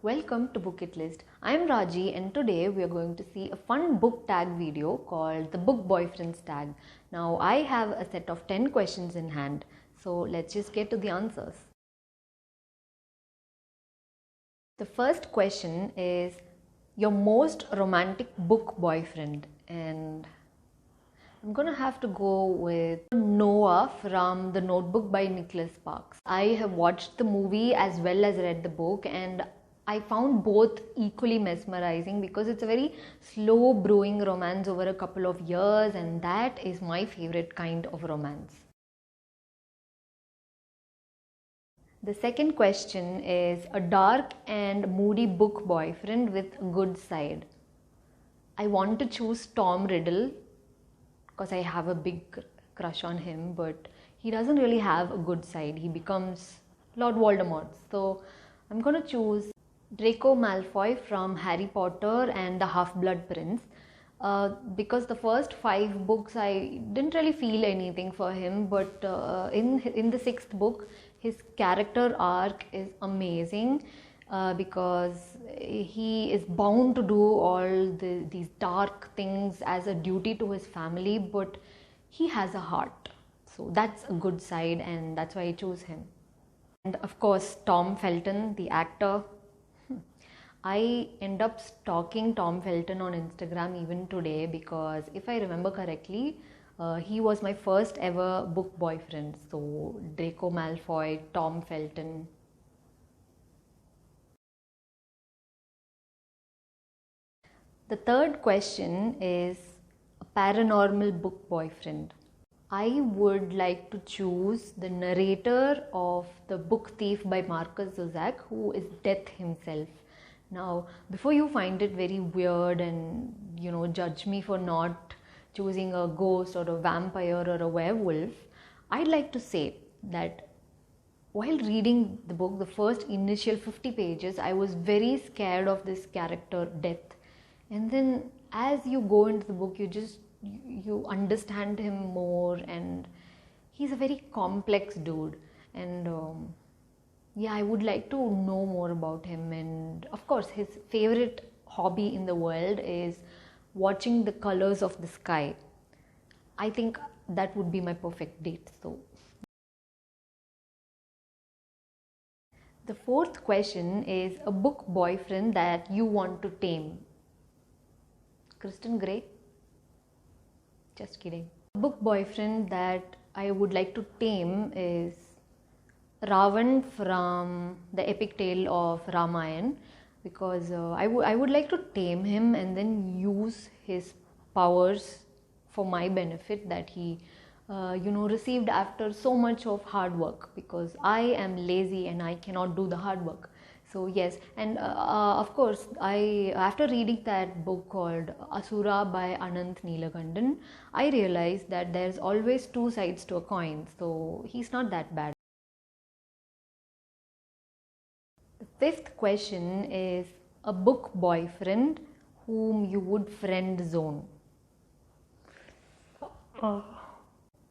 Welcome to Book It List. I'm Raji and today we are going to see a fun book tag video called the Book Boyfriends tag. Now I have a set of 10 questions in hand, so let's just get to the answers. The first question is your most romantic book boyfriend, and I'm gonna have to go with Noah from The Notebook by Nicholas Sparks. I have watched the movie as well as read the book, and I found both equally mesmerizing because it's a very slow brewing romance over a couple of years, and that is my favorite kind of romance. The second question is a dark and moody book boyfriend with a good side. I want to choose Tom Riddle because I have a big crush on him, but he doesn't really have a good side. He becomes Lord Voldemort. So I'm going to choose Draco Malfoy from Harry Potter and the Half-Blood Prince, because the first 5 books I didn't really feel anything for him, but in the 6th book his character arc is amazing, because he is bound to do all these dark things as a duty to his family, but he has a heart, so that's a good side, and that's why I choose him. And of course Tom Felton, the actor. I end up stalking Tom Felton on Instagram even today because if I remember correctly, he was my first ever book boyfriend. So Draco Malfoy, Tom Felton. The third question is a paranormal book boyfriend. I would like to choose the narrator of The Book Thief by Marcus Zusak, who is death himself. Now, before you find it very weird and judge me for not choosing a ghost or a vampire or a werewolf, I'd like to say that while reading the book, the first initial 50 pages, I was very scared of this character Death. And then as you go into the book, you understand him more, and he's a very complex dude. And yeah, I would like to know more about him. And of course, his favorite hobby in the world is watching the colors of the sky. I think that would be my perfect date. So the fourth question is a book boyfriend that you want to tame. Kristen Grey? Just kidding. A book boyfriend that I would like to tame is Ravan from the epic tale of Ramayana, because I would like to tame him and then use his powers for my benefit that he received after so much of hard work, because I am lazy and I cannot do the hard work. So yes, and of course after reading that book called Asura by Anant Neelakandan, I realized that there's always 2 sides to a coin, so he's not that bad. The 5th question is a book boyfriend whom you would friend zone.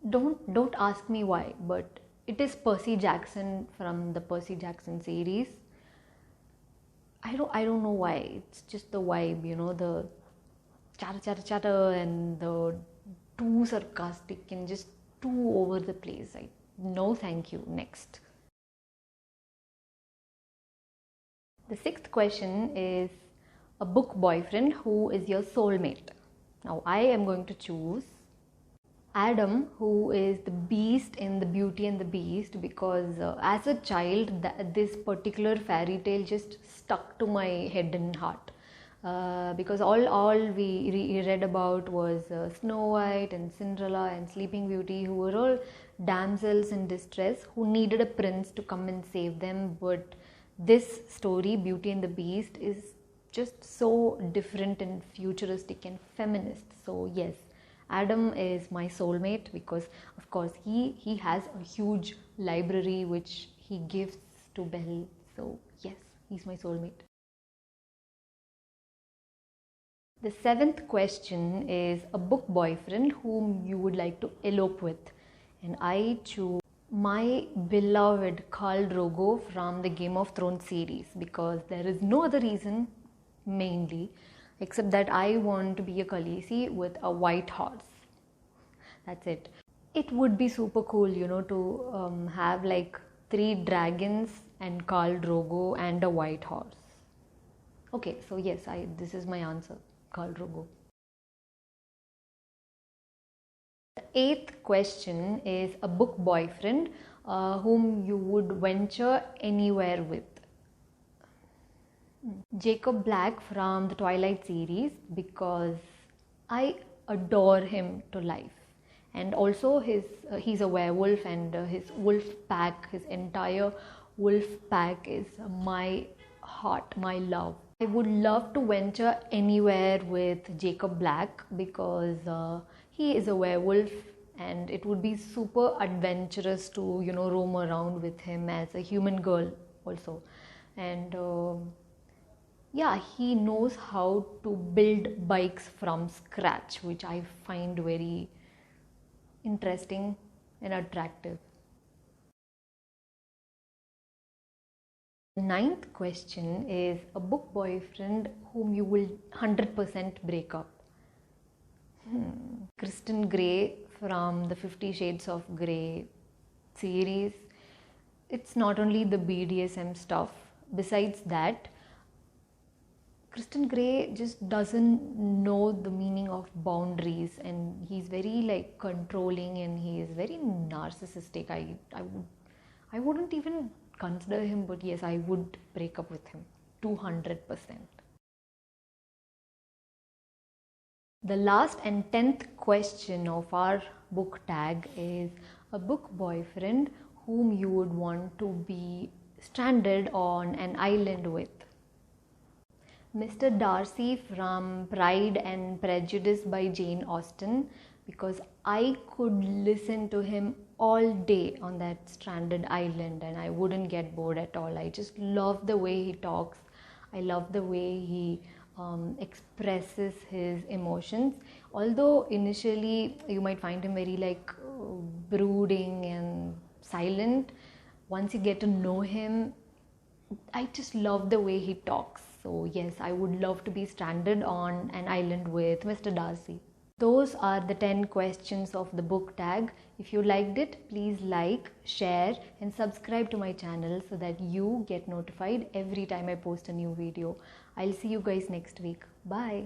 Don't ask me why, but it is Percy Jackson from the Percy Jackson series. I don't know why. It's just the vibe, the chatter and the too sarcastic and just too over the place. No thank you. Next. The 6th question is a book boyfriend who is your soulmate. Now I am going to choose Adam, who is the beast in The Beauty and the Beast, because as a child this particular fairy tale just stuck to my head and heart, because all we read about was Snow White and Cinderella and Sleeping Beauty, who were all damsels in distress who needed a prince to come and save them. But this story, Beauty and the Beast, is just so different and futuristic and feminist. So yes, Adam is my soulmate because of course he has a huge library which he gives to Belle. So yes, he's my soulmate. The 7th question is a book boyfriend whom you would like to elope with, and I choose My beloved Khal Drogo from the Game of Thrones series, because there is no other reason mainly except that I want to be a Khaleesi with a white horse. That's it. It would be super cool, to have like 3 dragons and Khal Drogo and a white horse. Okay, so yes, this is my answer, Khal Drogo. The eighth question is a book boyfriend whom you would venture anywhere with. Jacob Black from the Twilight series, because I adore him to life, and also he's a werewolf, and his wolf pack, his entire wolf pack is my heart, my love. I would love to venture anywhere with Jacob Black because he is a werewolf, and it would be super adventurous to roam around with him as a human girl also. And yeah, he knows how to build bikes from scratch, which I find very interesting and attractive. The ninth question is a book boyfriend whom you will 100% break up. Kristen Grey from the 50 Shades of Grey series. It's not only the BDSM stuff. Besides that, Kristen Grey just doesn't know the meaning of boundaries, and he's very like controlling, and he is very narcissistic. I wouldn't even consider him, but yes, I would break up with him 200%. The last and 10th question of our book tag is a book boyfriend whom you would want to be stranded on an island with. Mr. Darcy from Pride and Prejudice by Jane Austen, because I could listen to him all day on that stranded island and I wouldn't get bored at all. I just love the way he talks. I love the way he expresses his emotions. Although initially you might find him very like brooding and silent, once you get to know him, I just love the way he talks. So yes, I would love to be stranded on an island with Mr. Darcy. Those are the 10 questions of the book tag. If you liked it, please like, share and subscribe to my channel so that you get notified every time I post a new video. I'll see you guys next week. Bye.